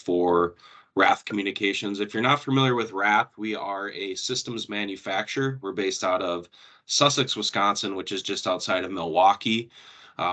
for RATH Communications. If you're not familiar with RATH, we are a systems manufacturer. We're based out of Sussex, Wisconsin, which is just outside of Milwaukee.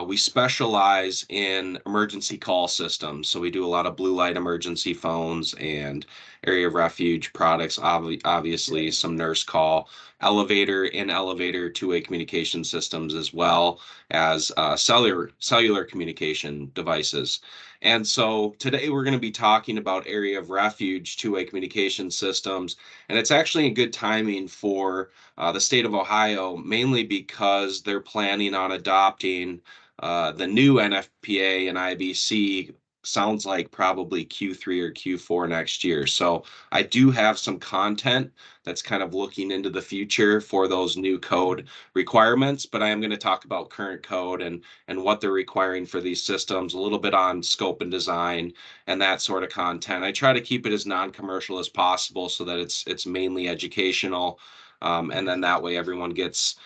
We specialize in emergency call systems. So we do a lot of blue light emergency phones and Area of Refuge products, obviously some nurse call, elevator and elevator two-way communication systems, as well as cellular communication devices. And so today we're going to be talking about Area of Refuge two-way communication systems. And it's actually a good timing for the state of Ohio, mainly because they're planning on adopting the new NFPA and IBC. Sounds like probably Q3 or Q4 next year. So I do have some content that's kind of looking into the future for those new code requirements, but I am going to talk about current code and what they're requiring for these systems, a little bit on scope and design and that sort of content. I try to keep it as non-commercial as possible so that it's mainly educational. And then that way everyone gets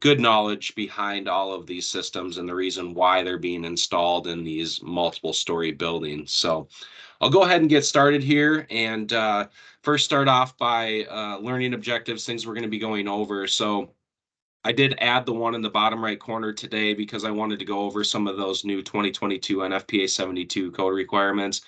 good knowledge behind all of these systems and the reason why they're being installed in these multiple story buildings. So I'll go ahead and get started here and first start off by learning objectives, things we're going to be going over. So I did add the one in the bottom right corner today because I wanted to go over some of those new 2022 NFPA 72 code requirements,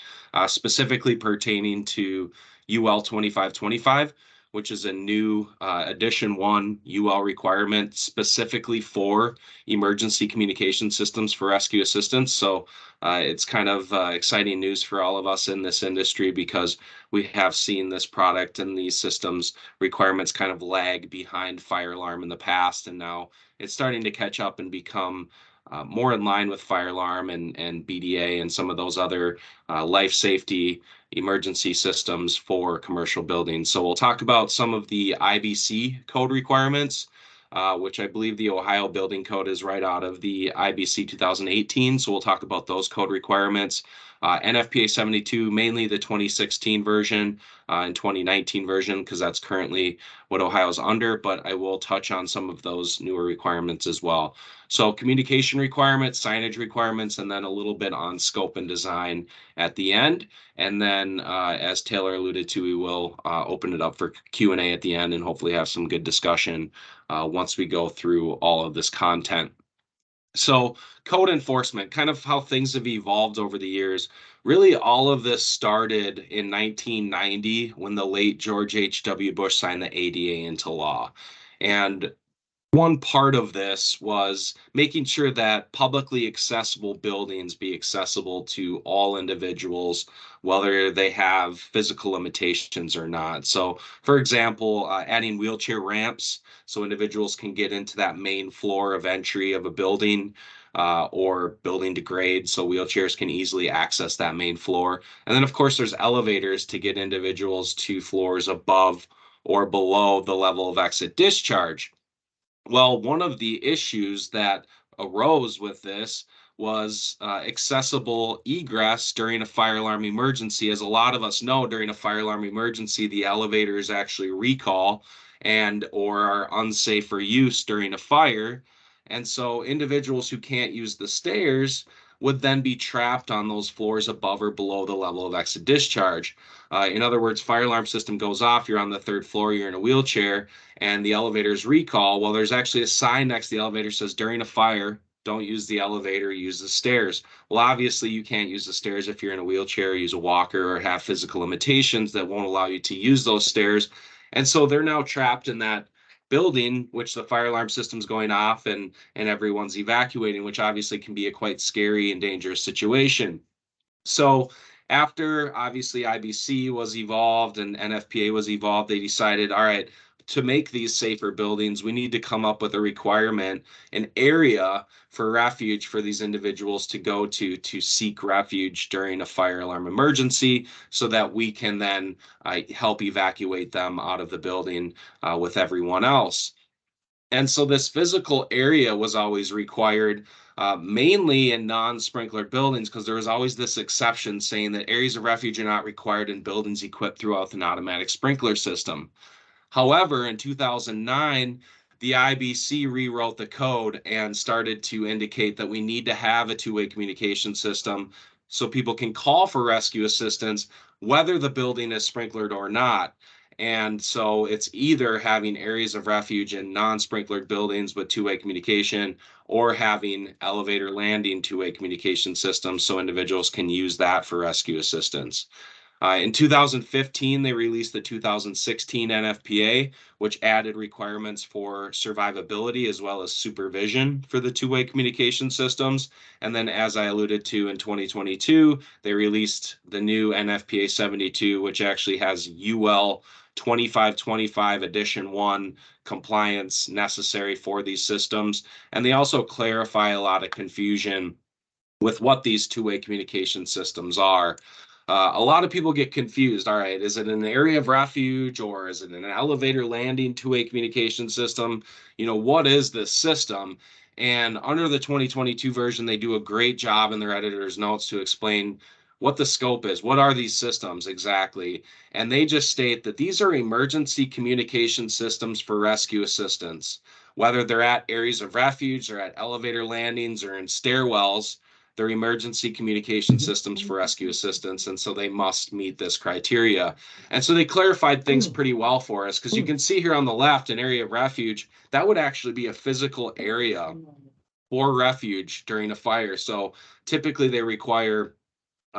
specifically pertaining to UL 2525, which is a new Edition 1 UL requirement specifically for emergency communication systems for rescue assistance. So it's kind of exciting news for all of us in this industry because we have seen this product and these systems requirements kind of lag behind fire alarm in the past, and now it's starting to catch up and become more in line with fire alarm and BDA and some of those other life safety emergency systems for commercial buildings. So we'll talk about some of the IBC code requirements, which I believe the Ohio Building Code is right out of the IBC 2018. So we'll talk about those code requirements. NFPA 72, mainly the 2016 version and 2019 version, because that's currently what Ohio's under, but I will touch on some of those newer requirements as well. So communication requirements, signage requirements, and then a little bit on scope and design at the end. And then, as Taylor alluded to, we will open it up for Q&A at the end and hopefully have some good discussion once we go through all of this content. So code enforcement, kind of how things have evolved over the years. Really, all of this started in 1990 when the late George H.W. Bush signed the ADA into law. And one part of this was making sure that publicly accessible buildings be accessible to all individuals, whether they have physical limitations or not. So, for example, adding wheelchair ramps so individuals can get into that main floor of entry of a building or building to grade so wheelchairs can easily access that main floor. And then, of course, there's elevators to get individuals to floors above or below the level of exit discharge. Well, one of the issues that arose with this was accessible egress during a fire alarm emergency. As a lot of us know, during a fire alarm emergency, the elevators actually recall and or are unsafe for use during a fire. And so individuals who can't use the stairs would then be trapped on those floors above or below the level of exit discharge. In other words, fire alarm system goes off, you're on the third floor, you're in a wheelchair, and the elevators recall. Well, there's actually a sign next to the elevator that says, during a fire, don't use the elevator, use the stairs. Well, obviously, you can't use the stairs if you're in a wheelchair, use a walker, or have physical limitations that won't allow you to use those stairs. And so they're now trapped in that building, which the fire alarm system's going off and everyone's evacuating, which obviously can be a quite scary and dangerous situation. So after obviously IBC was evolved and NFPA was evolved, they decided, all right, to make these safer buildings, we need to come up with a requirement, an area for refuge for these individuals to go to seek refuge during a fire alarm emergency so that we can then help evacuate them out of the building with everyone else. And so this physical area was always required mainly in non-sprinkler buildings because there was always this exception saying that areas of refuge are not required in buildings equipped throughout an automatic sprinkler system. However, in 2009, the IBC rewrote the code and started to indicate that we need to have a two-way communication system so people can call for rescue assistance whether the building is sprinklered or not. And so it's either having areas of refuge in non-sprinklered buildings with two-way communication, or having elevator landing two-way communication systems so individuals can use that for rescue assistance. In 2015, they released the 2016 NFPA, which added requirements for survivability as well as supervision for the two-way communication systems. And then, as I alluded to, in 2022, they released the new NFPA 72, which actually has UL 2525 Edition 1 compliance necessary for these systems. And they also clarify a lot of confusion with what these two-way communication systems are. A lot of people get confused. All right, is it an area of refuge or is it an elevator landing two-way communication system? What is this system? And under the 2022 version, they do a great job in their editor's notes to explain what the scope is. What are these systems exactly? And they just state that these are emergency communication systems for rescue assistance. Whether they're at areas of refuge or at elevator landings or in stairwells, they're emergency communication systems for rescue assistance, and so they must meet this criteria. And so they clarified things pretty well for us, because you can see here on the left, an area of refuge, that would actually be a physical area for refuge during a fire. So typically they require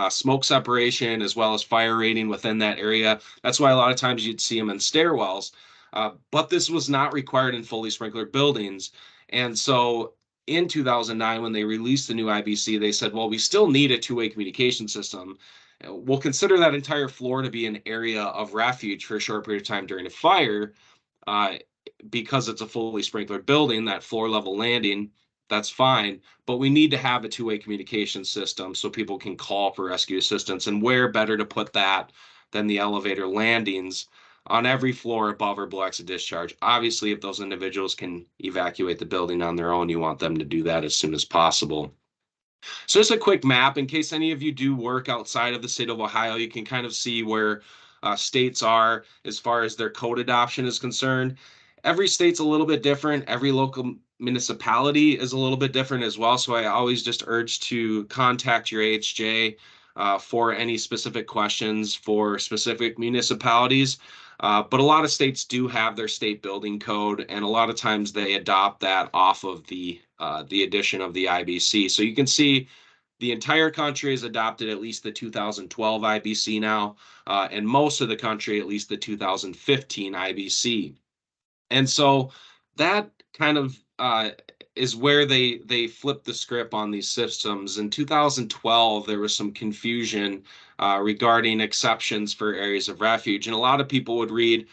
smoke separation as well as fire rating within that area. That's why a lot of times you'd see them in stairwells. But this was not required in fully sprinklered buildings. And so in 2009, when they released the new IBC, they said, well, we still need a two-way communication system. We'll consider that entire floor to be an area of refuge for a short period of time during a fire. Because it's a fully sprinklered building, that floor level landing, that's fine. But we need to have a two-way communication system so people can call for rescue assistance. And where better to put that than the elevator landings on every floor above or below exit discharge? Obviously, if those individuals can evacuate the building on their own, you want them to do that as soon as possible. So just a quick map, in case any of you do work outside of the state of Ohio, you can kind of see where states are as far as their code adoption is concerned. Every state's a little bit different. Every local municipality is a little bit different as well. So I always just urge to contact your AHJ for any specific questions for specific municipalities. But a lot of states do have their state building code, and a lot of times they adopt that off of the addition of the IBC. So you can see the entire country has adopted at least the 2012 IBC now, and most of the country at least the 2015 IBC. And so that kind of is where they flipped the script on these systems. In 2012, there was some confusion regarding exceptions for areas of refuge, and a lot of people would read,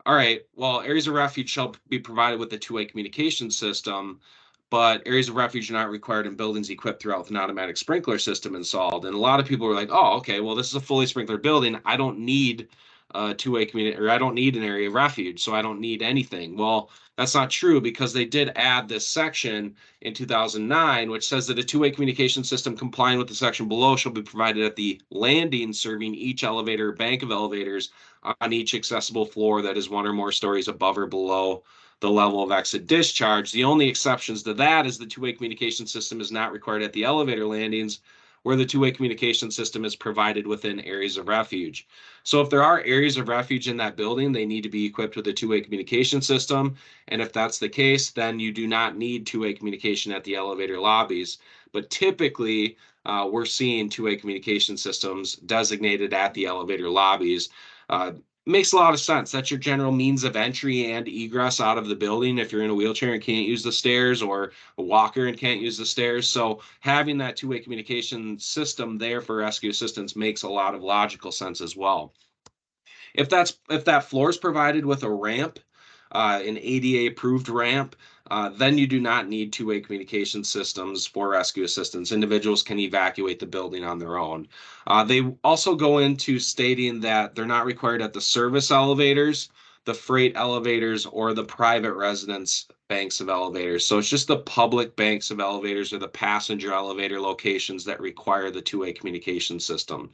all right, well, areas of refuge shall be provided with a two-way communication system, but areas of refuge are not required in buildings equipped throughout with an automatic sprinkler system installed. And a lot of people were like, oh, okay, well, this is a fully sprinklered building. I don't need a two-way community, or I don't need an area of refuge, so I don't need anything. Well, that's not true, because they did add this section in 2009, which says that a two-way communication system complying with the section below shall be provided at the landing serving each elevator or bank of elevators on each accessible floor that is one or more stories above or below the level of exit discharge. The only exceptions to that is the two-way communication system is not required at the elevator landings, where the two-way communication system is provided within areas of refuge. So if there are areas of refuge in that building, they need to be equipped with a two-way communication system. And if that's the case, then you do not need two-way communication at the elevator lobbies. But typically, we're seeing two-way communication systems designated at the elevator lobbies. Makes a lot of sense. That's your general means of entry and egress out of the building if you're in a wheelchair and can't use the stairs, or a walker and can't use the stairs. So having that two-way communication system there for rescue assistance makes a lot of logical sense as well. If that floor is provided with a ramp, an ADA approved ramp, then you do not need two-way communication systems for rescue assistance. Individuals can evacuate the building on their own. They also go into stating that they're not required at the service elevators, the freight elevators, or the private residence banks of elevators. So it's just the public banks of elevators or the passenger elevator locations that require the two-way communication system.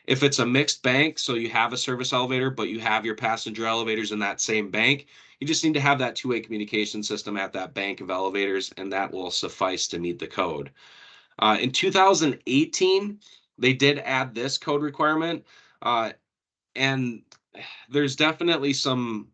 If it's a mixed bank, so you have a service elevator, but you have your passenger elevators in that same bank, you just need to have that two-way communication system at that bank of elevators, and that will suffice to meet the code. In 2018, they did add this code requirement, and there's definitely some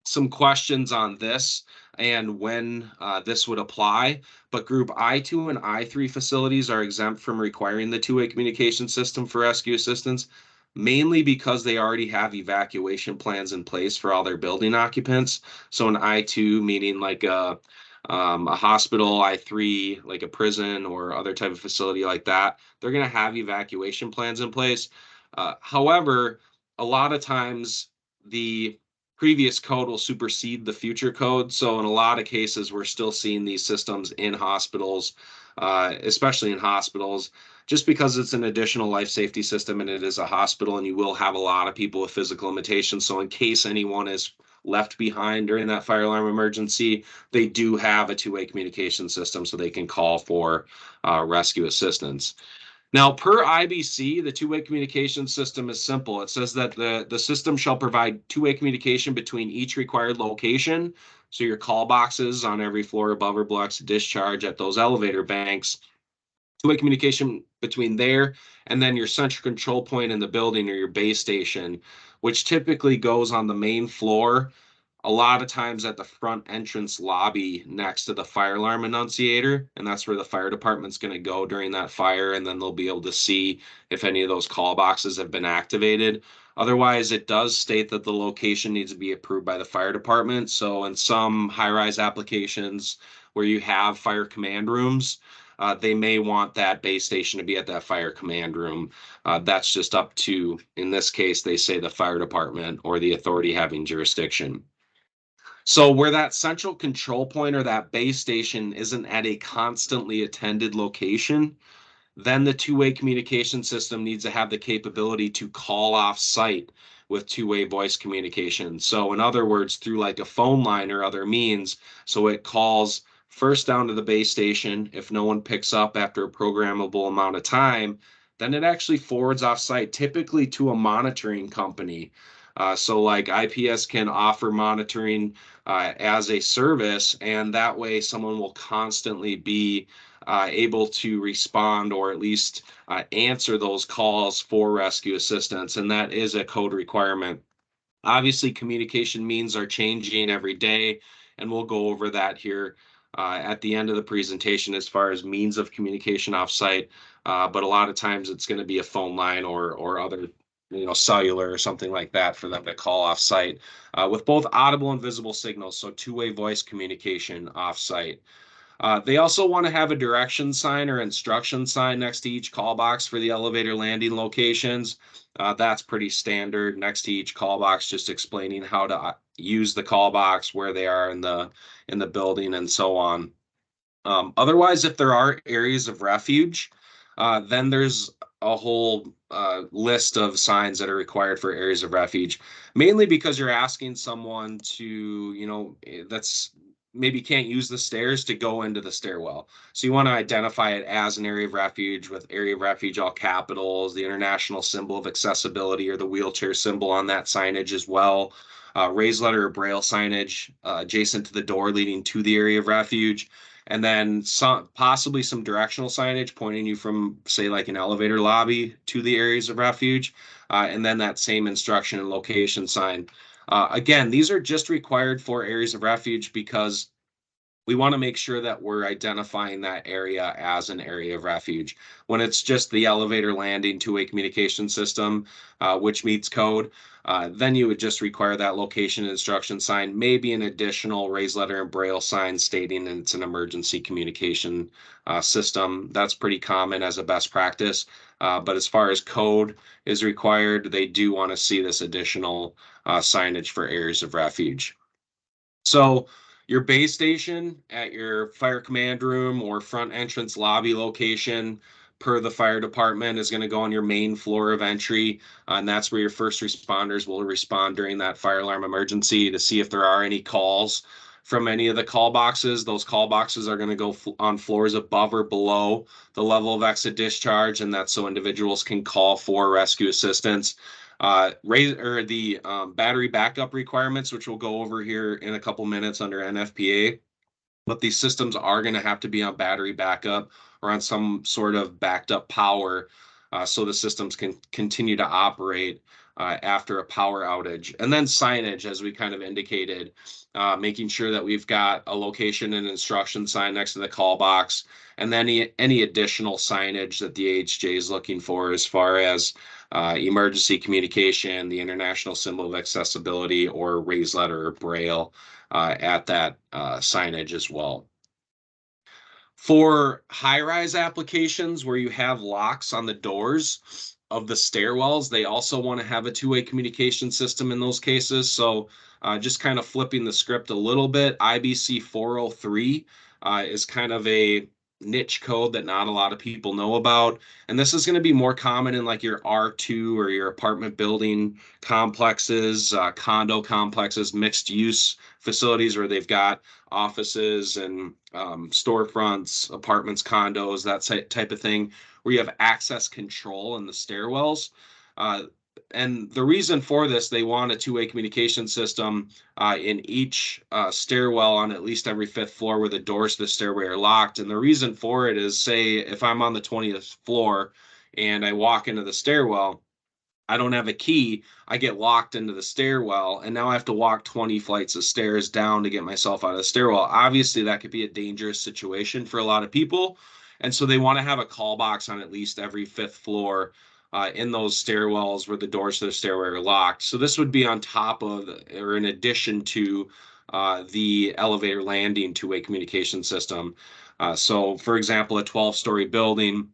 some questions on this and when this would apply, but Group I2 and I3 facilities are exempt from requiring the two-way communication system for rescue assistance, mainly because they already have evacuation plans in place for all their building occupants. So an I2 meaning like a hospital, I3 like a prison or other type of facility like that, they're going to have evacuation plans in place. However, a lot of times the previous code will supersede the future code. So in a lot of cases, we're still seeing these systems in hospitals, especially in hospitals, just because it's an additional life safety system and it is a hospital, and you will have a lot of people with physical limitations. So in case anyone is left behind during that fire alarm emergency, they do have a two-way communication system so they can call for rescue assistance. Now, per IBC, the two-way communication system is simple. It says that the system shall provide two-way communication between each required location. So your call boxes on every floor above or below exit discharge at those elevator banks, two-way communication between there and then your central control point in the building or your base station, which typically goes on the main floor, a lot of times at the front entrance lobby next to the fire alarm annunciator, and that's where the fire department's going to go during that fire, and then they'll be able to see if any of those call boxes have been activated. Otherwise, it does state that the location needs to be approved by the fire department. So in some high-rise applications where you have fire command rooms, they may want that base station to be at that fire command room. That's just up to, in this case, they say the fire department or the authority having jurisdiction. So where that central control point or that base station isn't at a constantly attended location, then the two-way communication system needs to have the capability to call off site with two-way voice communication. So in other words, through like a phone line or other means, so it calls first down to the base station. If no one picks up after a programmable amount of time, then it actually forwards off site, typically to a monitoring company. So like IPS can offer monitoring as a service, and that way someone will constantly be able to respond or at least answer those calls for rescue assistance, and that is a code requirement. Obviously, communication means are changing every day, and we'll go over that here at the end of the presentation as far as means of communication offsite. But a lot of times it's going to be a phone line or other, cellular or something like that for them to call offsite with both audible and visible signals. So two-way voice communication offsite. They also want to have a direction sign or instruction sign next to each call box for the elevator landing locations. That's pretty standard next to each call box, just explaining how to use the call box, where they are in the building, and so on. Otherwise, if there are areas of refuge, then there's a whole list of signs that are required for areas of refuge, mainly because you're asking someone to, that's maybe can't use the stairs to go into the stairwell. So you want to identify it as an area of refuge with area of refuge, all capitals, the international symbol of accessibility or the wheelchair symbol on that signage as well. Raised letter or braille signage adjacent to the door leading to the area of refuge, and then possibly some directional signage pointing you from, say, like an elevator lobby to the areas of refuge, and then that same instruction and location sign. Again, these are just required for areas of refuge because we want to make sure that we're identifying that area as an area of refuge. When it's just the elevator landing two-way communication system, which meets code, then you would just require that location instruction sign, maybe an additional raised letter and braille sign stating that it's an emergency communication system. That's pretty common as a best practice. But as far as code is required, they do want to see this additional signage for areas of refuge. So your base station at your fire command room or front entrance lobby location per the fire department is going to go on your main floor of entry. And that's where your first responders will respond during that fire alarm emergency to see if there are any calls from any of the call boxes. Those call boxes are going to go on floors above or below the level of exit discharge, and that's so individuals can call for rescue assistance. Battery backup requirements, which we'll go over here in a couple minutes under NFPA. But these systems are going to have to be on battery backup or on some sort of backed up power, so the systems can continue to operate after a power outage. And then signage, as we kind of indicated, making sure that we've got a location and instruction sign next to the call box, and then any additional signage that the AHJ is looking for as far as emergency communication, the international symbol of accessibility, or raised letter or braille at that signage as well. For high-rise applications where you have locks on the doors of the stairwells, they also want to have a two-way communication system in those cases. So just kind of flipping the script a little bit, IBC 403 is kind of a niche code that not a lot of people know about. And this is going to be more common in like your R2 or your apartment building complexes, condo complexes, mixed use facilities where they've got offices and storefronts, apartments, condos, that type of thing, where you have access control in the stairwells. And the reason for this, they want a two-way communication system in each stairwell on at least every fifth floor where the doors to the stairway are locked. And the reason for it is, say, if I'm on the 20th floor and I walk into the stairwell, I don't have a key, I get locked into the stairwell, and now I have to walk 20 flights of stairs down to get myself out of the stairwell. Obviously, that could be a dangerous situation for a lot of people. And so they want to have a call box on at least every fifth floor in those stairwells where the doors to the stairway are locked. So this would be on top of or in addition to the elevator landing two-way communication system. So, for example, a 12-story building,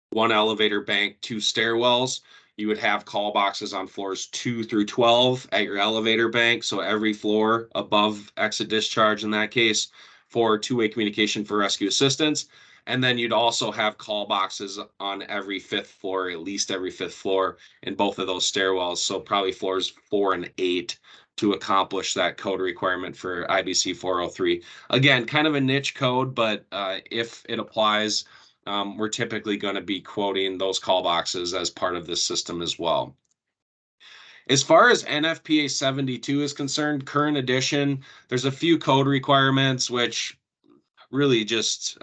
one elevator bank, two stairwells. You would have call boxes on floors 2 through 12 at your elevator bank. So every floor above exit discharge in that case for two-way communication for rescue assistance. And then you'd also have call boxes on every fifth floor, at least every fifth floor in both of those stairwells. So probably floors 4 and 8 to accomplish that code requirement for IBC 403. Again, kind of a niche code, but if it applies, we're typically going to be quoting those call boxes as part of this system as well. As far as NFPA 72 is concerned, current edition, there's a few code requirements which really just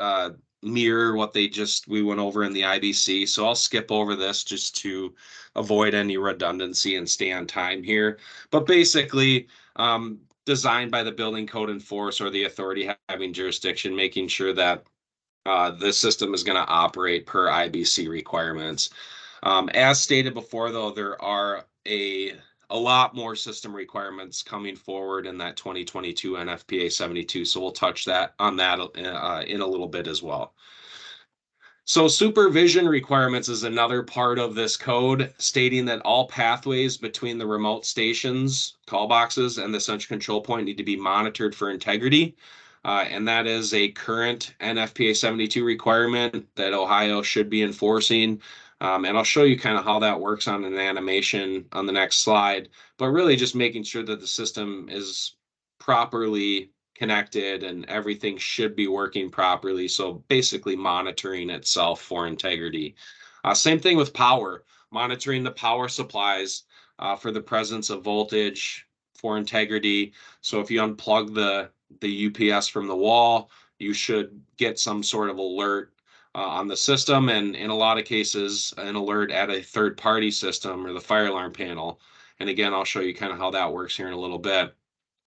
mirror what we went over in the IBC. So I'll skip over this just to avoid any redundancy and stay on time here. But basically, designed by the building code enforcer or the authority having jurisdiction, making sure that the system is going to operate per IBC requirements. As stated before, though, there are a lot more system requirements coming forward in that 2022 NFPA 72. So we'll touch on that in a little bit as well. So supervision requirements is another part of this code, stating that all pathways between the remote stations, call boxes, and the central control point need to be monitored for integrity. And that is a current NFPA 72 requirement that Ohio should be enforcing. And I'll show you kind of how that works on an animation on the next slide, but really just making sure that the system is properly connected and everything should be working properly. So basically monitoring itself for integrity. Same thing with power, monitoring the power supplies for the presence of voltage for integrity. So if you unplug the UPS from the wall, you should get some sort of alert on the system, and in a lot of cases, an alert at a third-party system or the fire alarm panel. And again, I'll show you kind of how that works here in a little bit.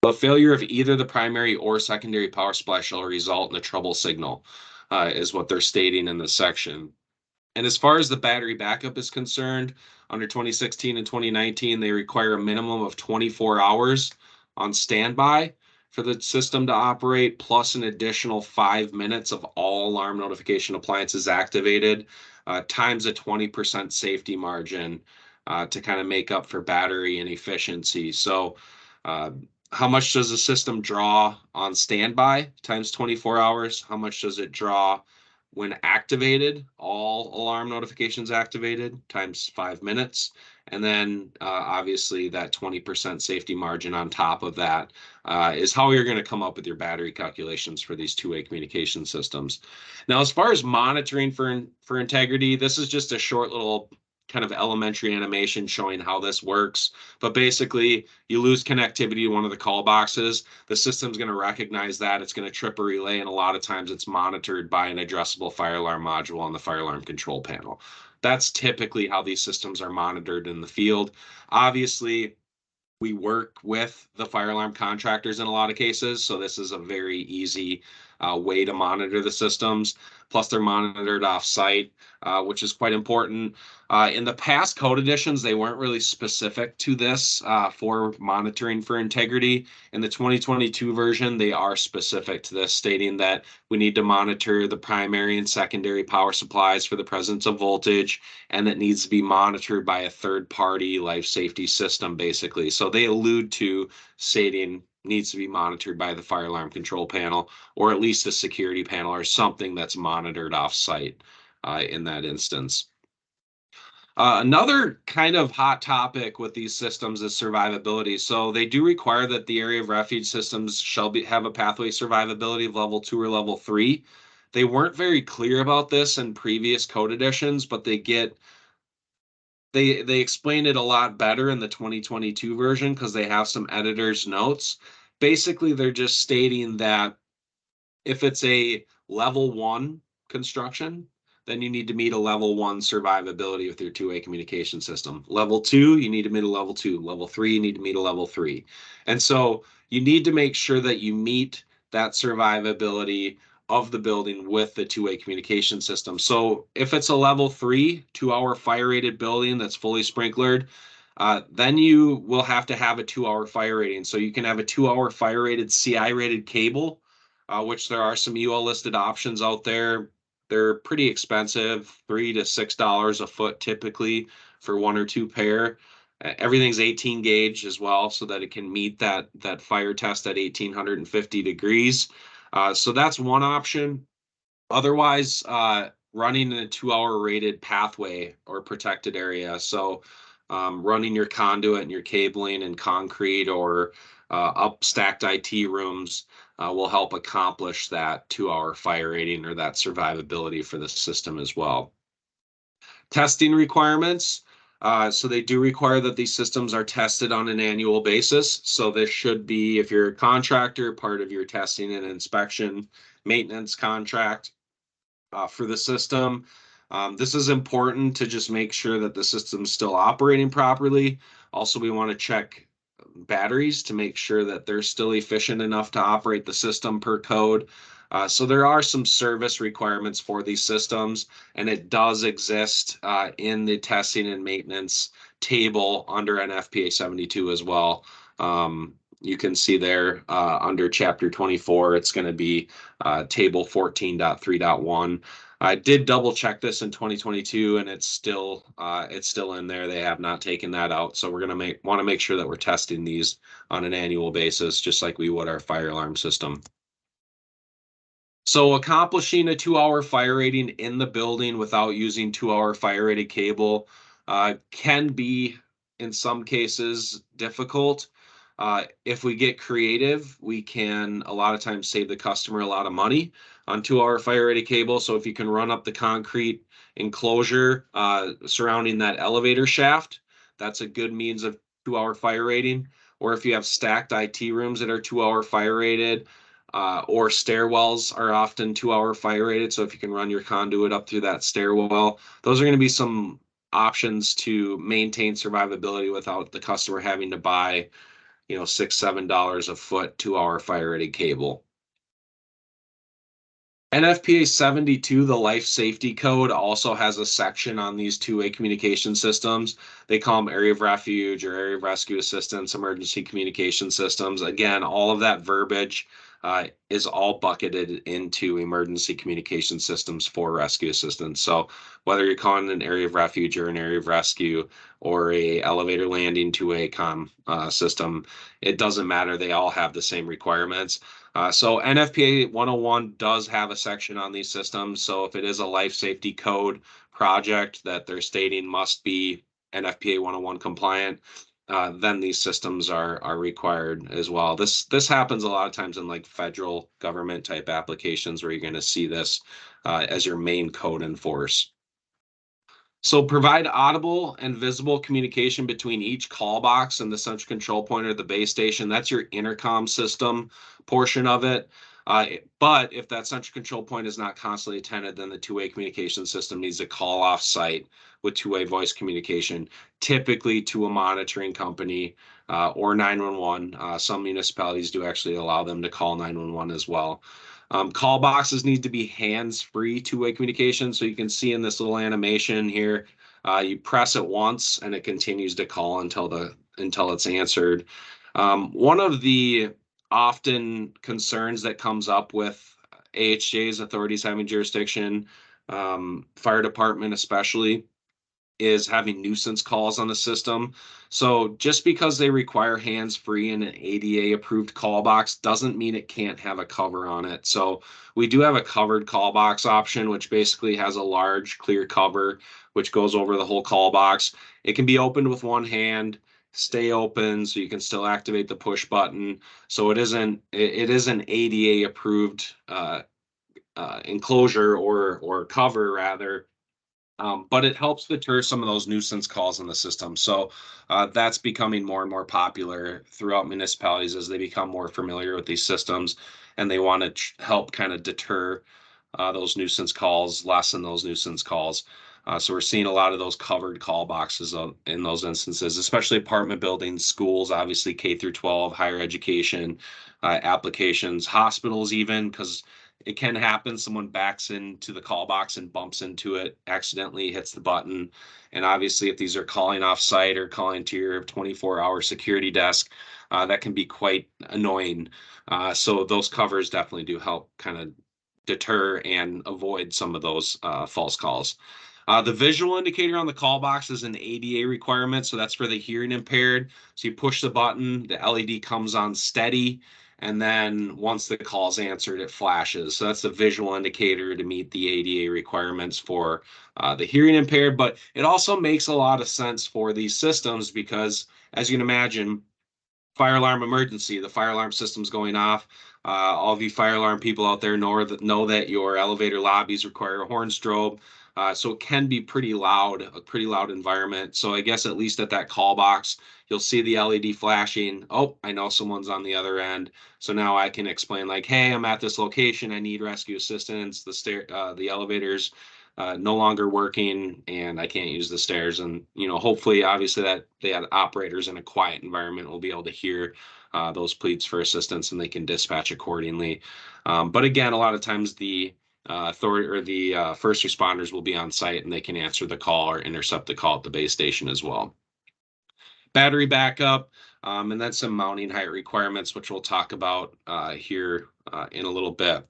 But failure of either the primary or secondary power supply shall result in a trouble signal, is what they're stating in this section. And as far as the battery backup is concerned, under 2016 and 2019, they require a minimum of 24 hours on standby for the system to operate, plus an additional 5 minutes of all alarm notification appliances activated, times a 20% safety margin to kind of make up for battery inefficiency. So how much does the system draw on standby times 24 hours? How much does it draw when activated, all alarm notifications activated, times 5 minutes? And then obviously that 20% safety margin on top of that is how you're going to come up with your battery calculations for these two-way communication systems. Now, as far as monitoring for integrity, this is just a short little kind of elementary animation showing how this works. But basically, you lose connectivity to one of the call boxes. The system's going to recognize that. It's going to trip a relay, and a lot of times it's monitored by an addressable fire alarm module on the fire alarm control panel. That's typically how these systems are monitored in the field. Obviously, we work with the fire alarm contractors in a lot of cases, so this is a very easy way to monitor the systems. Plus, they're monitored off-site, which is quite important. In the past code editions, they weren't really specific to this for monitoring for integrity. In the 2022 version, they are specific to this, stating that we need to monitor the primary and secondary power supplies for the presence of voltage, and that needs to be monitored by a third-party life safety system, basically. So they allude to stating needs to be monitored by the fire alarm control panel, or at least a security panel or something that's monitored off-site in that instance. Another kind of hot topic with these systems is survivability. So they do require that the area of refuge systems have a pathway survivability of level 2 or level 3. They weren't very clear about this in previous code editions, but they explain it a lot better in the 2022 version because they have some editor's notes. Basically, they're just stating that if it's a level 1 construction, then you need to meet a level 1 survivability with your two-way communication system. Level 2, you need to meet a level 2. Level 3, you need to meet a level 3. And so you need to make sure that you meet that survivability of the building with the two-way communication system. So if it's a level 3, 2-hour fire rated building that's fully sprinklered, then you will have to have a 2-hour fire rating. So you can have a 2-hour fire rated CI rated cable, which there are some UL listed options out there. They're pretty expensive, $3 to $6 a foot typically for 1 or 2 pair. Everything's 18 gauge as well, so that it can meet that fire test at 1850 degrees. So that's one option. Otherwise, running in a 2-hour rated pathway or protected area. So running your conduit and your cabling in concrete or up stacked IT rooms will help accomplish that 2-hour fire rating or that survivability for the system as well. Testing requirements. So they do require that these systems are tested on an annual basis. So this should be, if you're a contractor, part of your testing and inspection maintenance contract for the system. This is important to just make sure that the system's still operating properly. Also, we want to check batteries to make sure that they're still efficient enough to operate the system per code. So there are some service requirements for these systems, and it does exist in the testing and maintenance table under NFPA 72 as well. You can see there under chapter 24, it's going to be table 14.3.1. I did double check this in 2022, and it's still in there. They have not taken that out. So we're going to want to make sure that we're testing these on an annual basis, just like we would our fire alarm system. So accomplishing a 2-hour fire rating in the building without using 2-hour fire rated cable can be, in some cases, difficult. If we get creative, we can a lot of times save the customer a lot of money on 2-hour fire rated cable. So if you can run up the concrete enclosure surrounding that elevator shaft, that's a good means of 2-hour fire rating. Or if you have stacked IT rooms that are 2-hour fire rated, or stairwells are often 2-hour fire rated. So if you can run your conduit up through that stairwell, those are going to be some options to maintain survivability without the customer having to buy, $6, $7 a foot 2-hour fire rated cable. NFPA 72, the life safety code, also has a section on these two-way communication systems. They call them Area of Refuge or Area of Rescue Assistance, emergency communication systems. Again, all of that verbiage is all bucketed into emergency communication systems for rescue assistance. So whether you're calling an area of refuge or an area of rescue or a elevator landing two-way comm system, it doesn't matter. They all have the same requirements. So NFPA 101 does have a section on these systems. So if it is a life safety code project that they're stating must be NFPA 101 compliant, then these systems are required as well. This happens a lot of times in like federal government type applications where you're going to see this as your main code in force. So provide audible and visible communication between each call box and the central control point or the base station. That's your intercom system portion of it. But if that central control point is not constantly attended, then the two-way communication system needs to call off site with two-way voice communication, typically to a monitoring company or 911. Some municipalities do actually allow them to call 911 as well. Call boxes need to be hands-free two-way communication. So you can see in this little animation here, you press it once and it continues to call until it's answered. One of the often concerns that comes up with AHJ's authorities having jurisdiction, fire department especially, is having nuisance calls on the system. So just because they require hands-free and an ADA approved call box doesn't mean it can't have a cover on it. So we do have a covered call box option, which basically has a large clear cover, which goes over the whole call box. It can be opened with one hand, stay open, so you can still activate the push button. So it is an ADA approved enclosure or cover rather, but it helps deter some of those nuisance calls in the system. So that's becoming more and more popular throughout municipalities as they become more familiar with these systems and they want to help kind of deter those nuisance calls, lessen those nuisance calls. So we're seeing a lot of those covered call boxes in those instances, especially apartment buildings, schools, obviously K through 12, higher education applications, hospitals even, because it can happen. Someone backs into the call box and bumps into it, accidentally hits the button. And obviously, if these are calling off site or calling to your 24-hour security desk, that can be quite annoying. So those covers definitely do help kind of deter and avoid some of those false calls. The visual indicator on the call box is an ADA requirement, so that's for the hearing impaired. So you push the button, the LED comes on steady, and then once the call's answered, it flashes. So that's the visual indicator to meet the ADA requirements for the hearing impaired. But it also makes a lot of sense for these systems because, as you can imagine, fire alarm emergency, the fire alarm system's going off. All of you fire alarm people out there know that your elevator lobbies require a horn strobe. So it can be a pretty loud environment. So I guess at least at that call box, you'll see the LED flashing. Oh, I know someone's on the other end. So now I can explain like, hey, I'm at this location. I need rescue assistance. The elevators no longer working and I can't use the stairs. And, hopefully, obviously that they had operators in a quiet environment will be able to hear those pleas for assistance and they can dispatch accordingly. But again, a lot of times the authority or the first responders will be on site and they can answer the call or intercept the call at the base station as well. Battery backup, and then some mounting height requirements, which we'll talk about here in a little bit.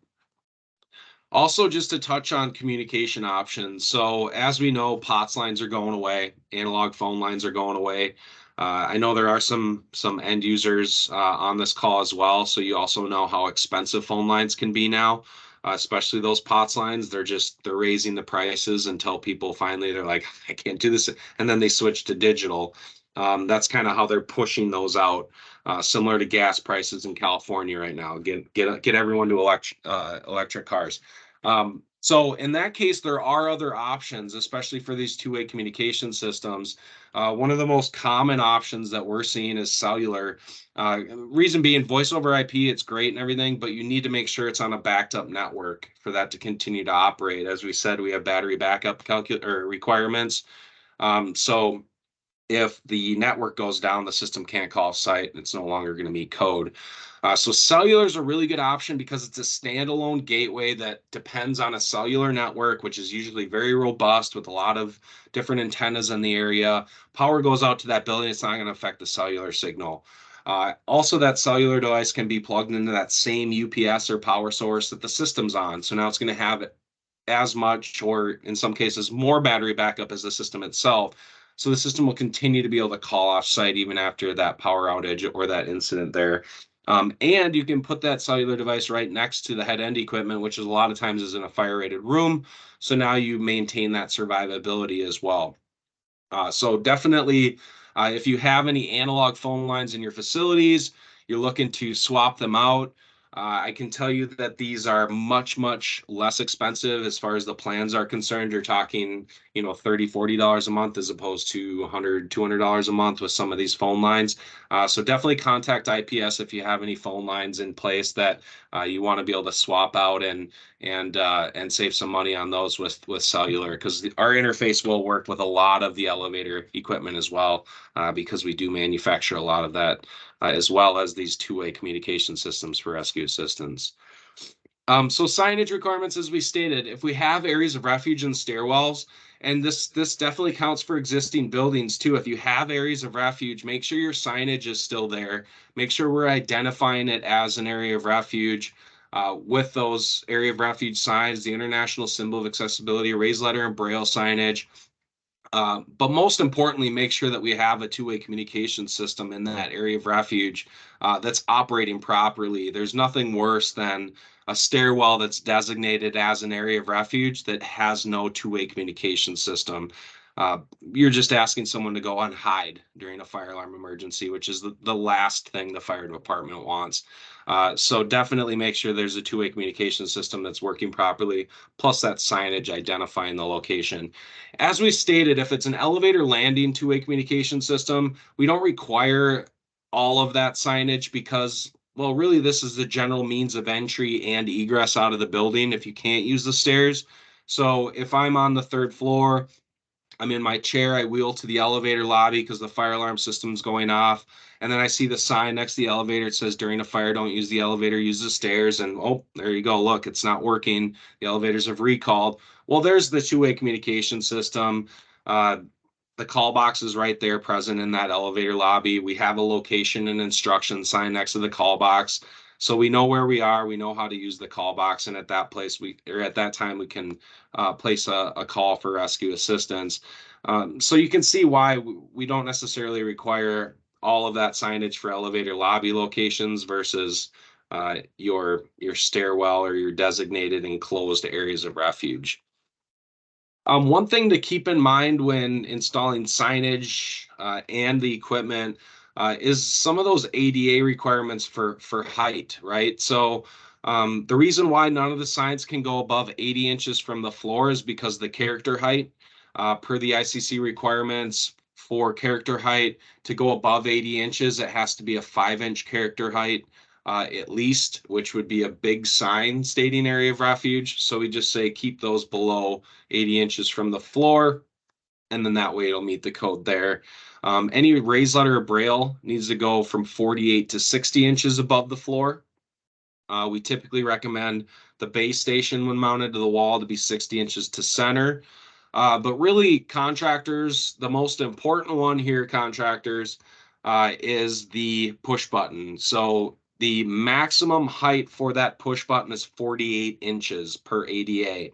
Also, just to touch on communication options. So as we know, POTS lines are going away, analog phone lines are going away. I know there are some end users on this call as well. So you also know how expensive phone lines can be now, especially those POTS lines. They're raising the prices until people finally they're like, I can't do this, and then they switch to digital. That's kind of how they're pushing those out, similar to gas prices in California right now. Get everyone to electric cars. So in that case, there are other options, especially for these two-way communication systems. One of the most common options that we're seeing is cellular. Reason being, voice over IP, it's great and everything, but you need to make sure it's on a backed up network for that to continue to operate. As we said, we have battery backup requirements. So if the network goes down, the system can't call site, it's no longer going to meet code. So cellular is a really good option because it's a standalone gateway that depends on a cellular network, which is usually very robust with a lot of different antennas in the area. Power goes out to that building, it's not going to affect the cellular signal. Also, that cellular device can be plugged into that same UPS or power source that the system's on. So now it's going to have as much, or in some cases, more battery backup as the system itself. So the system will continue to be able to call off site even after that power outage or that incident there. And you can put that cellular device right next to the head end equipment, which is a lot of times is in a fire rated room. So now you maintain that survivability as well. So definitely, if you have any analog phone lines in your facilities, you're looking to swap them out. I can tell you that these are much, much less expensive as far as the plans are concerned. You're talking, $30, $40 a month as opposed to $100, $200 a month with some of these phone lines. So definitely contact IPS if you have any phone lines in place that you want to be able to swap out and save some money on those with cellular, because our interface will work with a lot of the elevator equipment as well, because we do manufacture a lot of that, as well as these two-way communication systems for rescue assistance. So signage requirements, as we stated, if we have areas of refuge and stairwells, and this definitely counts for existing buildings too. If you have areas of refuge, make sure your signage is still there. Make sure we're identifying it as an area of refuge, with those area of refuge signs, the international symbol of accessibility, raised letter and braille signage. But most importantly, make sure that we have a two-way communication system in that area of refuge, that's operating properly. There's nothing worse than a stairwell that's designated as an area of refuge that has no two-way communication system. You're just asking someone to go and hide during a fire alarm emergency, which is the last thing the fire department wants. So definitely make sure there's a two-way communication system that's working properly, plus that signage identifying the location. As we stated, if it's an elevator landing two-way communication system, we don't require all of that signage because, well, really, this is the general means of entry and egress out of the building if you can't use the stairs. So if I'm on the third floor, I'm in my chair, I wheel to the elevator lobby because the fire alarm system's going off. And then I see the sign next to the elevator. It says, during a fire, don't use the elevator, use the stairs. And oh, there you go. Look, it's not working. The elevators have recalled. Well, there's the two-way communication system. Uh, the call box is right there present in that elevator lobby. We have a location and instruction sign next to the call box. So we know where we are. We know how to use the call box. And at that place, at that time, we can place a call for rescue assistance. So you can see why we don't necessarily require all of that signage for elevator lobby locations versus your stairwell or your designated enclosed areas of refuge. One thing to keep in mind when installing signage and the equipment is some of those ADA requirements for height, right? So the reason why none of the signs can go above 80 inches from the floor is because the character height, per the ICC requirements for character height, to go above 80 inches, it has to be a 5-inch character height. At least, which would be a big sign stating area of refuge. So we just say keep those below 80 inches from the floor, and then that way it'll meet the code there. Any raised letter or braille needs to go from 48 to 60 inches above the floor. We typically recommend the base station when mounted to the wall to be 60 inches to center. But really, contractors, the most important one here, contractors, is the push button. So the maximum height for that push button is 48 inches per ADA.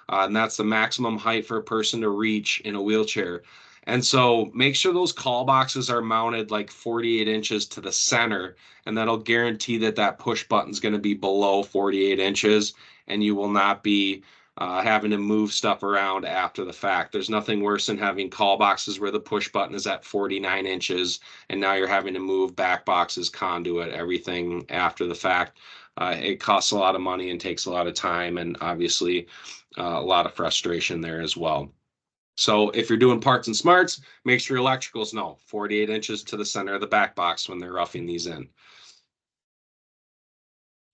And that's the maximum height for a person to reach in a wheelchair. And so make sure those call boxes are mounted like 48 inches to the center, and that'll guarantee that that push button is going to be below 48 inches, and you will not be having to move stuff around after the fact. There's nothing worse than having call boxes where the push button is at 49 inches, and now you're having to move back boxes, conduit, everything after the fact. It costs a lot of money and takes a lot of time, and obviously a lot of frustration there as well. So if you're doing parts and smarts, make sure electricals know 48 inches to the center of the back box when they're roughing these in.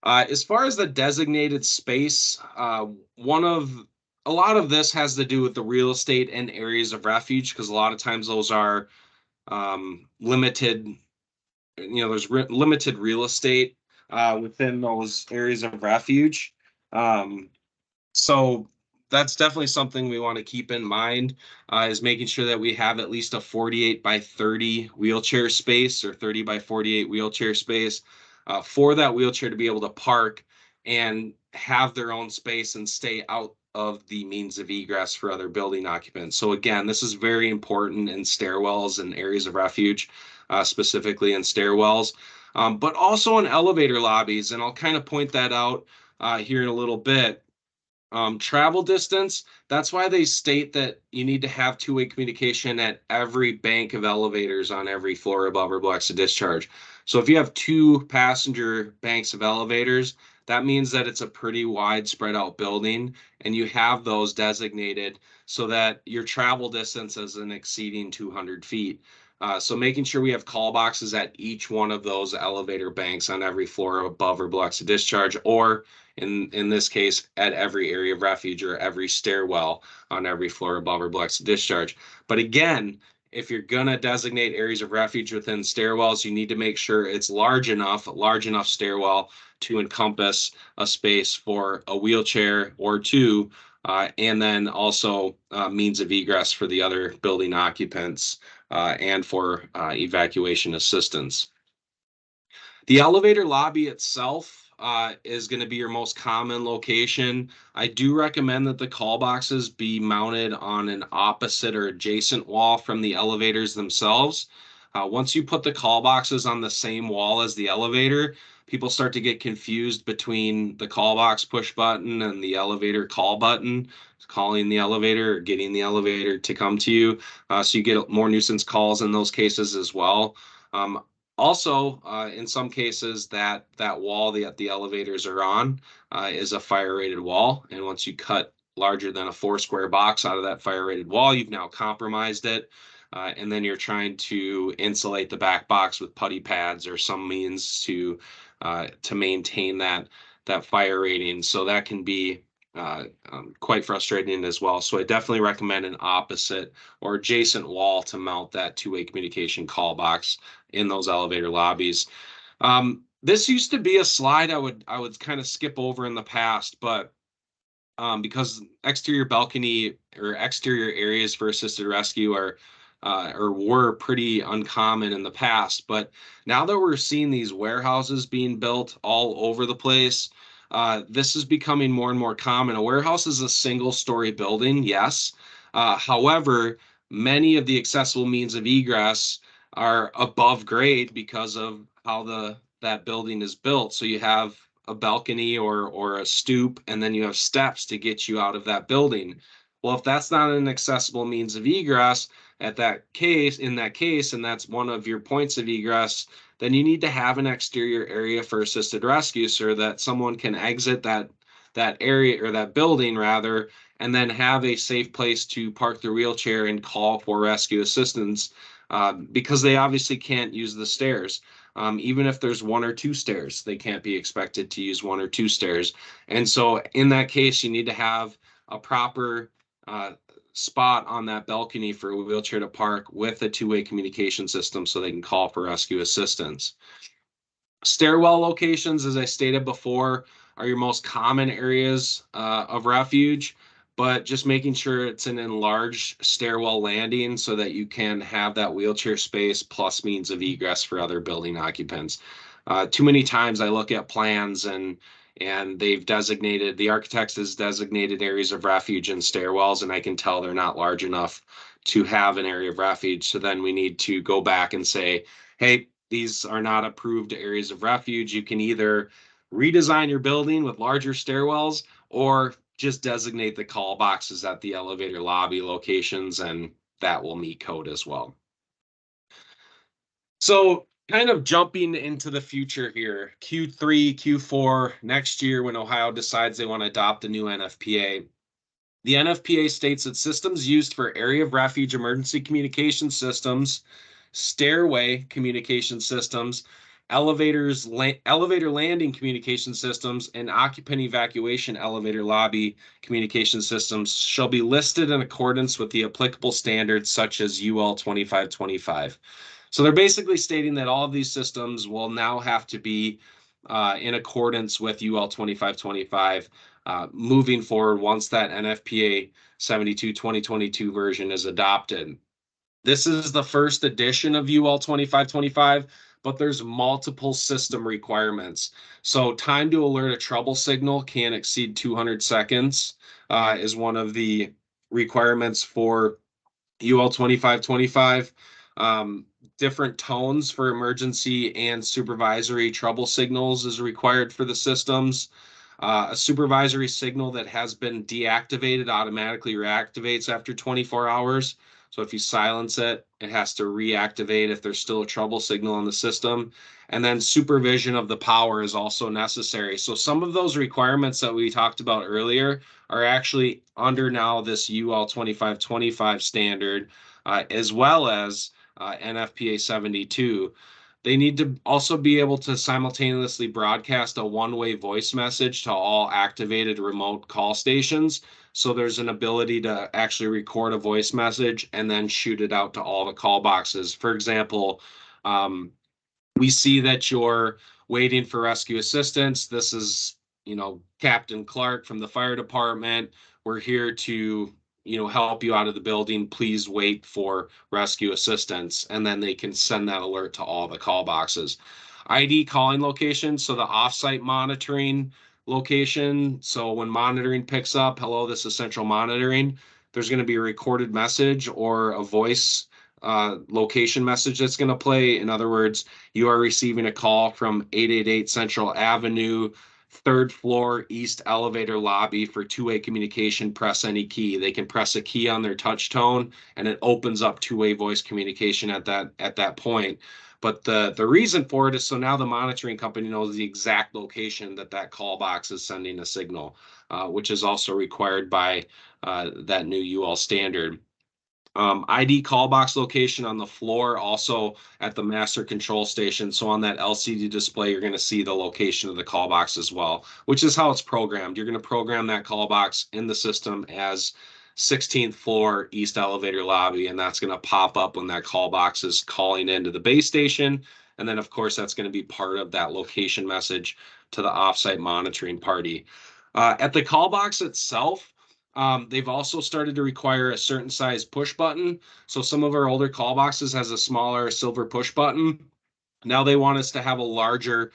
As far as the designated space, a lot of this has to do with the real estate and areas of refuge, because a lot of times those are limited. There's limited real estate within those areas of refuge. So that's definitely something we want to keep in mind, is making sure that we have at least a 48 by 30 wheelchair space or 30 by 48 wheelchair space for that wheelchair to be able to park and have their own space and stay out of the means of egress for other building occupants. So again, this is very important in stairwells and areas of refuge, specifically in stairwells, but also in elevator lobbies. And I'll kind of point that out here in a little bit. Travel distance, that's why they state that you need to have two-way communication at every bank of elevators on every floor above or below exit discharge. So if you have two passenger banks of elevators, that means that it's a pretty wide spread out building, and you have those designated so that your travel distance isn't exceeding 200 feet. So making sure we have call boxes at each one of those elevator banks on every floor above or below exit discharge, or in this case, at every area of refuge or every stairwell on every floor above or below exit discharge. But again, if you're going to designate areas of refuge within stairwells, you need to make sure it's large enough stairwell to encompass a space for a wheelchair or two, and then also means of egress for the other building occupants and for evacuation assistance. The elevator lobby itself is going to be your most common location. I do recommend that the call boxes be mounted on an opposite or adjacent wall from the elevators themselves. Once you put the call boxes on the same wall as the elevator, people start to get confused between the call box push button and the elevator call button, calling the elevator or getting the elevator to come to you. So you get more nuisance calls in those cases as well. Also, in some cases, that wall that the elevators are on is a fire rated wall. And once you cut larger than a 4 square box out of that fire rated wall, you've now compromised it. And then you're trying to insulate the back box with putty pads or some means to maintain that fire rating. So that can be quite frustrating as well. So I definitely recommend an opposite or adjacent wall to mount that two-way communication call box in those elevator lobbies. This used to be a slide I would kind of skip over in the past, but because exterior balcony or exterior areas for assisted rescue are or were pretty uncommon in the past. But now that we're seeing these warehouses being built all over the place, this is becoming more and more common. A warehouse is a single-story building, yes. However, many of the accessible means of egress are above grade because of how that building is built. So you have a balcony or a stoop, and then you have steps to get you out of that building. Well, if that's not an accessible means of egress, in that case, and that's one of your points of egress, then you need to have an exterior area for assisted rescue so that someone can exit that area or that building rather, and then have a safe place to park their wheelchair and call for rescue assistance, because they obviously can't use the stairs. Even if there's one or two stairs, they can't be expected to use one or two stairs. And so in that case, you need to have a proper spot on that balcony for a wheelchair to park with a two-way communication system so they can call for rescue assistance. Stairwell locations, as I stated before, are your most common areas of refuge, but just making sure it's an enlarged stairwell landing so that you can have that wheelchair space plus means of egress for other building occupants. Too many times I look at plans and the architects has designated areas of refuge and stairwells, and I can tell they're not large enough to have an area of refuge. So then we need to go back and say, hey, these are not approved areas of refuge. You can either redesign your building with larger stairwells or just designate the call boxes at the elevator lobby locations, and that will meet code as well. So kind of jumping into the future here, Q3, Q4 next year, when Ohio decides they want to adopt the new NFPA. The NFPA states that systems used for area of refuge emergency communication systems, stairway communication systems, elevator landing communication systems, and occupant evacuation elevator lobby communication systems shall be listed in accordance with the applicable standards such as UL 2525. So they're basically stating that all of these systems will now have to be in accordance with UL 2525 moving forward once that NFPA 72/2022 version is adopted. This is the first edition of UL 2525, but there's multiple system requirements. So time to alert a trouble signal can't exceed 200 seconds is one of the requirements for UL 2525. Different tones for emergency and supervisory trouble signals is required for the systems. A supervisory signal that has been deactivated automatically reactivates after 24 hours. So if you silence it, it has to reactivate if there's still a trouble signal in the system. And then supervision of the power is also necessary. So some of those requirements that we talked about earlier are actually under now this UL 2525 standard, as well as NFPA 72. They need to also be able to simultaneously broadcast a one-way voice message to all activated remote call stations. So there's an ability to actually record a voice message and then shoot it out to all the call boxes. For example, um, we see that you're waiting for rescue assistance. This is, Captain Clark from the fire department. We're here to, help you out of the building. Please wait for rescue assistance. And then they can send that alert to all the call boxes. ID calling location, so the offsite monitoring location. So when monitoring picks up, hello, this is central monitoring, there's going to be a recorded message or a voice location message that's going to play. In other words, you are receiving a call from 888 Central Avenue, third floor, east elevator lobby for two-way communication. Press any key. They can press a key on their touch tone, and it opens up two-way voice communication at that point. But the reason for it is so now the monitoring company knows the exact location that call box is sending a signal, which is also required by that new UL standard. ID call box location on the floor, also at the master control station. So on that LCD display, you're going to see the location of the call box as well, which is how it's programmed. You're going to program that call box in the system as 16th floor east elevator lobby, and that's going to pop up when that call box is calling into the base station. And then, of course, that's going to be part of that location message to the offsite monitoring party. At the call box itself, they've also started to require a certain size push button. So some of our older call boxes has a smaller silver push button. Now they want us to have a larger,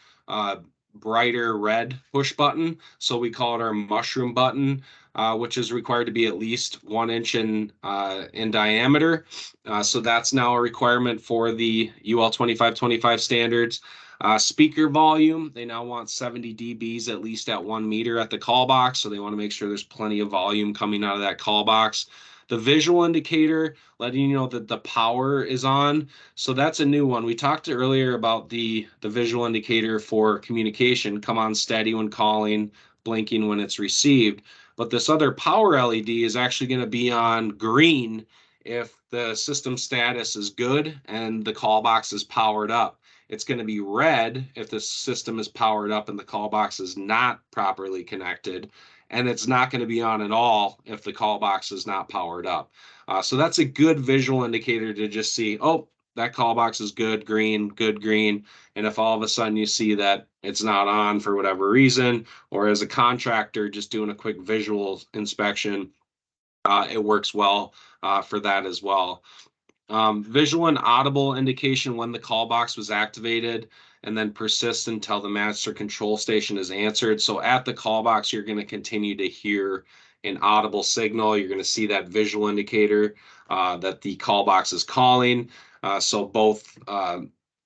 brighter red push button. So we call it our mushroom button, which is required to be at least 1 inch in diameter. So that's now a requirement for the UL 2525 standards. Speaker volume, they now want 70 dBs at least at 1 meter at the call box. So they want to make sure there's plenty of volume coming out of that call box. The visual indicator, letting you know that the power is on. So that's a new one. We talked earlier about the visual indicator for communication, come on steady when calling, blinking when it's received. But this other power LED is actually going to be on green if the system status is good and the call box is powered up. It's going to be red if the system is powered up and the call box is not properly connected. And it's not going to be on at all if the call box is not powered up. So that's a good visual indicator to just see, oh, that call box is good, green, good, green. And if all of a sudden you see that it's not on for whatever reason, or as a contractor just doing a quick visual inspection, it works well for that as well. Visual and audible indication when the call box was activated, and then persists until the master control station is answered. So at the call box, you're going to continue to hear an audible signal. You're going to see that visual indicator that the call box is calling. So both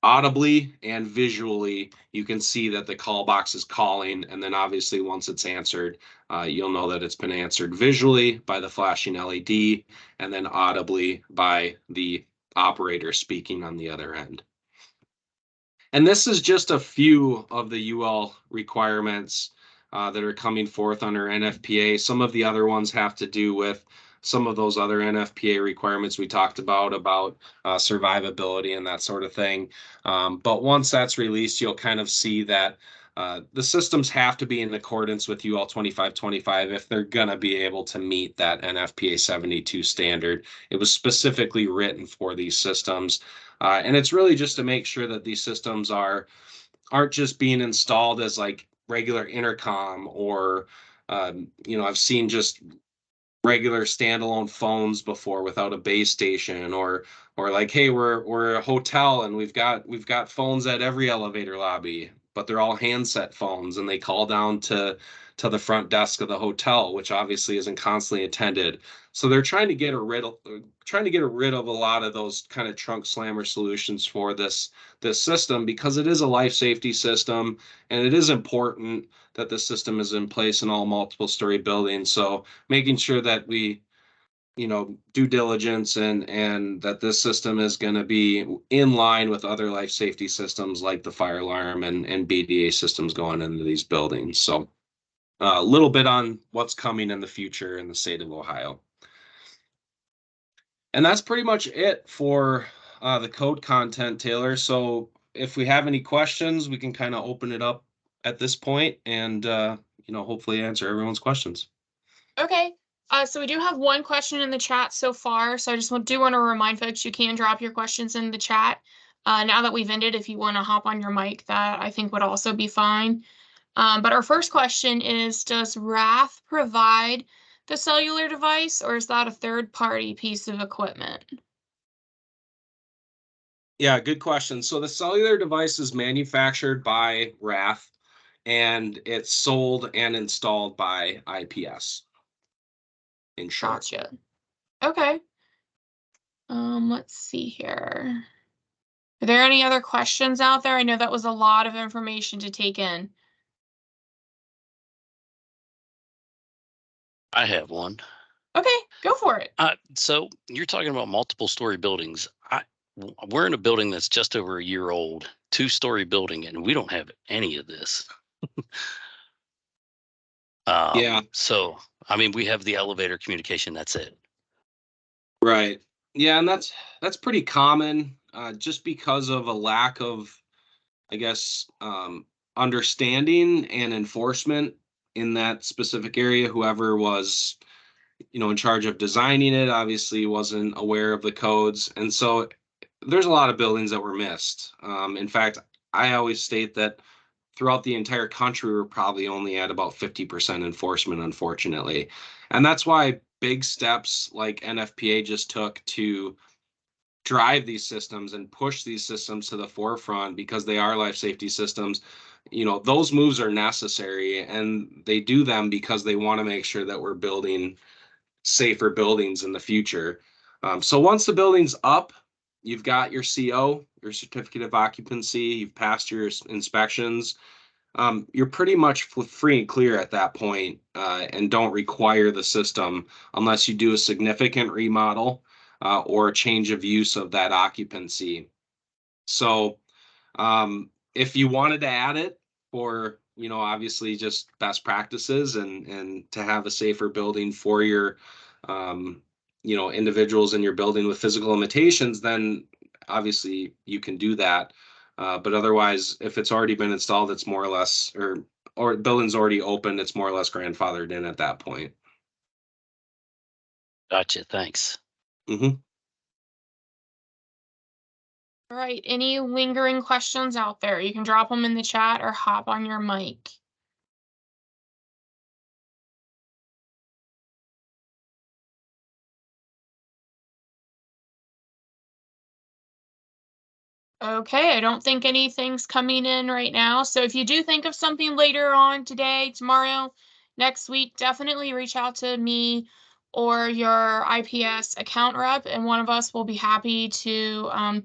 audibly and visually, you can see that the call box is calling. And then obviously once it's answered, you'll know that it's been answered visually by the flashing LED and then audibly by the operator speaking on the other end. And this is just a few of the UL requirements that are coming forth under NFPA. Some of the other ones have to do with some of those other NFPA requirements we talked about survivability and that sort of thing. But once that's released, you'll kind of see that the systems have to be in accordance with UL 2525 if they're going to be able to meet that NFPA 72 standard. It was specifically written for these systems. And it's really just to make sure that these systems aren't just being installed as like regular intercom or, I've seen just regular standalone phones before without a base station or like, hey, we're a hotel and we've got phones at every elevator lobby, but they're all handset phones and they call down to the front desk of the hotel, which obviously isn't constantly attended. So they're trying to get rid of a lot of those kind of trunk slammer solutions for this system because it is a life safety system and it is important that the system is in place in all multiple story buildings. So making sure that we, due diligence and that this system is going to be in line with other life safety systems like the fire alarm and BDA systems going into these buildings. So a little bit on what's coming in the future in the state of Ohio. And that's pretty much it for the code content, Taylor. So if we have any questions, we can kind of open it up at this point and, hopefully answer everyone's questions. Okay. So we do have one question in the chat so far. So I just do want to remind folks you can drop your questions in the chat. Now that we've ended, if you want to hop on your mic, that I think would also be fine. But our first question is, does RATH provide the cellular device, or is that a third-party piece of equipment? Yeah, good question. So the cellular device is manufactured by RATH and it's sold and installed by IPS. In short. Gotcha. Okay. Let's see here. Are there any other questions out there? I know that was a lot of information to take in. I have one. Okay, go for it. So you're talking about multiple story buildings. We're in a building that's just over a year old, 2-story building, and we don't have any of this. Yeah. So, I mean, we have the elevator communication. That's it. Right. Yeah, and that's pretty common, just because of a lack of, I guess, understanding and enforcement in that specific area. Whoever was, in charge of designing it obviously wasn't aware of the codes, and so there's a lot of buildings that were missed. In fact, I always state that throughout the entire country, we're probably only at about 50% enforcement, unfortunately. And that's why big steps like NFPA just took to drive these systems and push these systems to the forefront, because they are life safety systems. Those moves are necessary, and they do them because they want to make sure that we're building safer buildings in the future. So once the building's up, you've got your CO, your certificate of occupancy, you've passed your inspections. You're pretty much free and clear at that point, and don't require the system unless you do a significant remodel or a change of use of that occupancy. So if you wanted to add it for, obviously just best practices and to have a safer building for your, individuals in your building with physical limitations, then obviously you can do that. But otherwise, if it's already been installed, it's more or less, or building's already open, it's more or less grandfathered in at that point. Gotcha. Thanks. Mm-hmm. All right, any lingering questions out there? You can drop them in the chat or hop on your mic. Okay, I don't think anything's coming in right now. So if you do think of something later on today, tomorrow, next week, definitely reach out to me or your IPS account rep, and one of us will be happy to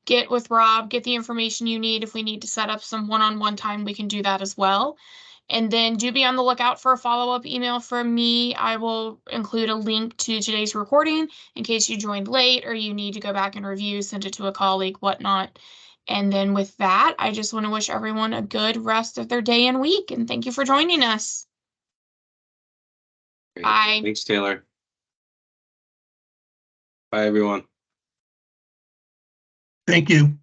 get with Rob, get the information you need. If we need to set up some one-on-one time, we can do that as well. And then do be on the lookout for a follow-up email from me. I will include a link to today's recording in case you joined late or you need to go back and review, send it to a colleague, whatnot. And then with that, I just want to wish everyone a good rest of their day and week. And thank you for joining us. Great. Bye. Thanks, Taylor. Bye, everyone. Thank you.